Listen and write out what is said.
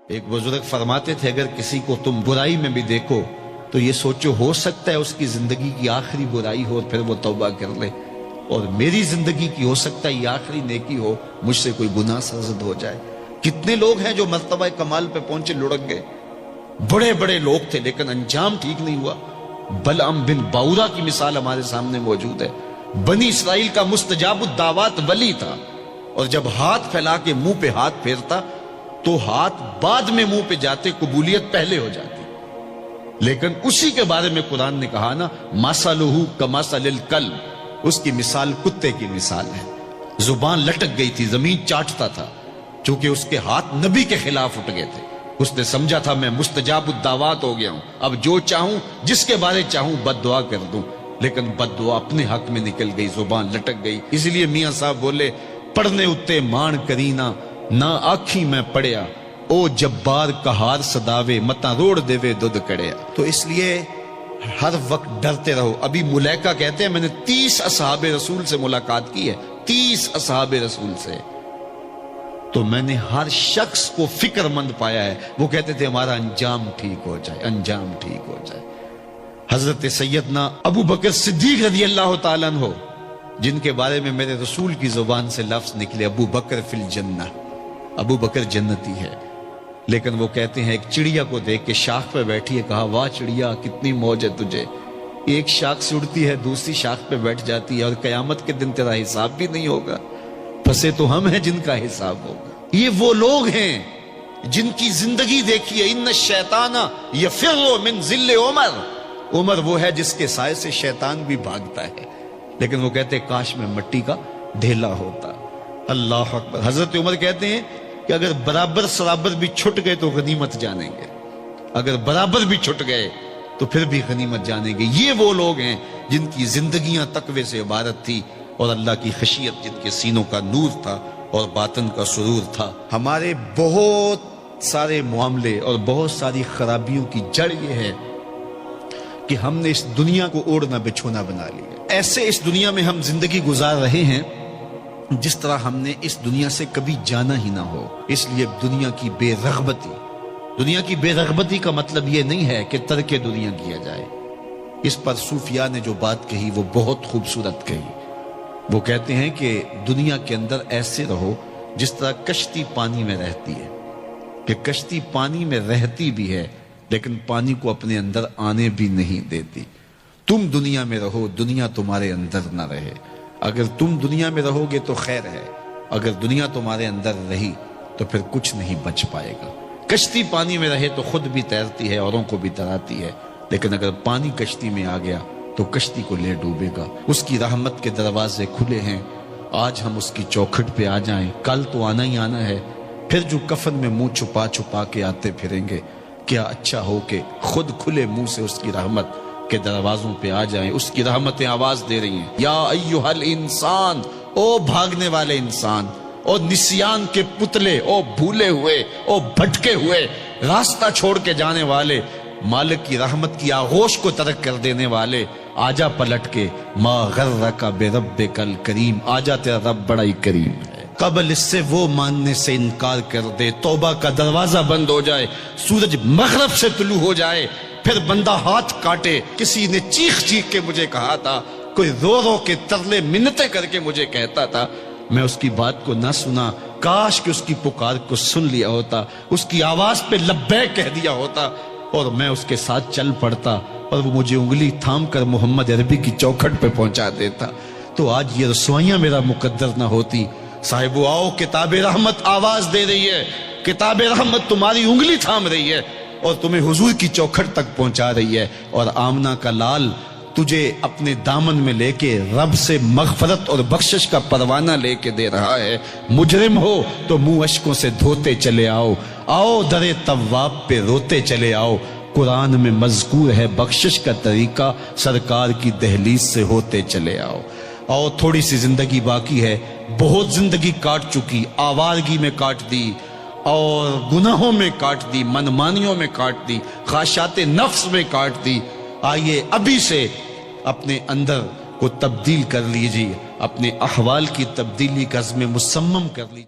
ایک بزرگ فرماتے تھے اگر کسی کو تم برائی میں بھی دیکھو تو یہ سوچو ہو سکتا ہے اس کی زندگی کی آخری برائی ہو اور پھر وہ توبہ کر لے، اور میری زندگی کی ہو سکتا ہے یہ آخری نیکی ہو، مجھ سے کوئی گناہ سرزد ہو جائے۔ کتنے لوگ ہیں جو مرتبہ کمال پہ پہنچے لڑک گئے، بڑے بڑے لوگ تھے لیکن انجام ٹھیک نہیں ہوا۔ بلعم بن باورا کی مثال ہمارے سامنے موجود ہے۔ بنی اسرائیل کا مستجاب الدعوات ولی تھا، اور جب ہاتھ پھیلا کے منہ پہ ہاتھ پھیرتا تو ہاتھ بعد میں منہ پہ جاتے، قبولیت پہلے ہو جاتی۔ لیکن اسی کے بارے میں قرآن نے کہا نا، مثلہ کمثل الکلب، اس کی مثال کتے کی مثال ہے۔ زبان لٹک گئی تھی، زمین چاٹتا تھا، چونکہ اس کے ہاتھ نبی کے خلاف اٹھ گئے تھے۔ اس نے سمجھا تھا میں مستجاب الدعوات ہو گیا ہوں، اب جو چاہوں جس کے بارے چاہوں بد دعا کر دوں، لیکن بد دعا اپنے حق میں نکل گئی، زبان لٹک گئی۔ اس لیے میاں صاحب بولے، پڑھنے اتے مان کرینا نہ آکھی میں پڑھیا، او جبار کہار صداوے متا روڑ دیوے دودھ کڑیا۔ تو اس لیے ہر وقت ڈرتے رہو۔ ابھی ملیکہ کہتے ہیں میں نے 30 اصحاب رسول سے ملاقات کی ہے، 30 اصحاب رسول سے، تو میں نے ہر شخص کو فکر مند پایا ہے۔ وہ کہتے تھے ہمارا انجام ٹھیک ہو جائے، انجام ٹھیک ہو جائے۔ حضرت سیدنا ابو بکر صدیق رضی اللہ تعالیٰ عنہ، جن کے بارے میں میرے رسول کی زبان سے لفظ نکلے، ابو بکر فی الجنہ، ابو بکر جنتی ہے، لیکن وہ کہتے ہیں ایک چڑیا کو دیکھ کے شاخ پہ بیٹھی ہے، کہا واہ چڑیا کتنی موج ہے تجھے، ایک شاخ سے اڑتی ہے دوسری شاخ پہ بیٹھ جاتی ہے، اور قیامت کے دن تیرا حساب بھی نہیں ہوگا، پھنسے تو ہم ہیں جن کا حساب ہوگا۔ یہ وہ لوگ ہیں جن کی زندگی دیکھیے، ان الشیطان یفر من ذل عمر، عمر وہ ہے جس کے سائے سے شیطان بھی بھاگتا ہے، لیکن وہ کہتے ہیں کاش میں مٹی کا ڈھیلا ہوتا۔ اللہ اکبر۔ حضرت عمر کہتے ہیں کہ اگر برابر سرابر بھی چھٹ گئے تو غنیمت جانیں گے، اگر برابر بھی چھٹ گئے تو پھر بھی غنیمت جانیں گے۔ یہ وہ لوگ ہیں جن کی زندگیاں تقوی سے عبارت تھی، اور اللہ کی خشیت جن کے سینوں کا نور تھا اور باطن کا سرور تھا۔ ہمارے بہت سارے معاملے اور بہت ساری خرابیوں کی جڑ یہ ہے کہ ہم نے اس دنیا کو اوڑھنا بچھونا بنا لیا۔ ایسے اس دنیا میں ہم زندگی گزار رہے ہیں جس طرح ہم نے اس دنیا سے کبھی جانا ہی نہ ہو۔ اس لیے دنیا کی بے رغبتی، دنیا کی بے رغبتی کا مطلب یہ نہیں ہے کہ ترک دنیا کیا جائے۔ اس پر صوفیاء نے جو بات کہی وہ بہت خوبصورت کہی۔ وہ کہتے ہیں کہ دنیا کے اندر ایسے رہو جس طرح کشتی پانی میں رہتی ہے، کہ کشتی پانی میں رہتی بھی ہے لیکن پانی کو اپنے اندر آنے بھی نہیں دیتی۔ تم دنیا میں رہو، دنیا تمہارے اندر نہ رہے۔ اگر تم دنیا میں رہو گے تو خیر ہے، اگر دنیا تمہارے اندر رہی تو پھر کچھ نہیں بچ پائے گا۔ کشتی پانی میں رہے تو خود بھی تیرتی ہے، اوروں کو بھی تراتی ہے، لیکن اگر پانی کشتی میں آ گیا تو کشتی کو لے ڈوبے گا۔ اس کی رحمت کے دروازے کھلے ہیں، آج ہم اس کی چوکھٹ پہ آ جائیں، کل تو آنا ہی آنا ہے۔ پھر جو کفن میں منہ چھپا چھپا کے آتے پھریں گے، کیا اچھا ہو کہ خود کھلے منہ سے اس کی رحمت کے دروازوں پہ آ جائیں۔ اس کی رحمتیں آواز دے رہی ہیں، یا ایھا الانسان، او بھاگنے والے انسان، او نسیان کے پتلے، او بھولے ہوئے، او بھٹکے ہوئے، راستہ چھوڑ کے جانے والے، مالک کی رحمت کی آغوش کو ترک کر دینے والے، آجا پلٹ کے، ما غرک بربک الکریم، آجا تیرا رب بڑا ہی کریم ہے۔ قبل اس سے وہ ماننے سے انکار کر دے، توبہ کا دروازہ بند ہو جائے، سورج مغرب سے طلوع ہو جائے، پھر بندہ ہاتھ کاٹے۔ کسی نے چیخ چیخ کے مجھے کہا تھا، کوئی رو رو کے ترلے منتیں کر کے مجھے کہتا تھا، میں اس کی بات کو نہ سنا، کاش کہ اس کی پکار کو سن لیا ہوتا، اس کی آواز پہ لبیک کہہ دیا ہوتا، اور میں اس کے ساتھ چل پڑتا، اور وہ مجھے انگلی تھام کر محمد عربی کی چوکھٹ پہ پہنچا دیتا، تو آج یہ رسوائیاں میرا مقدر نہ ہوتی۔ صاحبو آؤ، کتاب رحمت آواز دے رہی ہے، کتاب رحمت تمہاری انگلی تھام رہی ہے اور تمہیں حضور کی چوکھٹ تک پہنچا رہی ہے، اور آمنہ کا لال تجھے اپنے دامن میں لے کے رب سے مغفرت اور بخشش کا پروانہ لے کے دے رہا ہے۔ مجرم ہو تو منہ اشکوں سے دھوتے چلے آؤ، آؤ در تواب پہ روتے چلے آؤ، قرآن میں مذکور ہے بخشش کا طریقہ، سرکار کی دہلیز سے ہوتے چلے آؤ۔ اور تھوڑی سی زندگی باقی ہے، بہت زندگی کاٹ چکی، آوارگی میں کاٹ دی، اور گناہوں میں کاٹ دی، منمانیوں میں کاٹ دی، خواہشات نفس میں کاٹ دی۔ آئیے ابھی سے اپنے اندر کو تبدیل کر لیجیے، اپنے احوال کی تبدیلی کا عزم مصمم کر لیجیے۔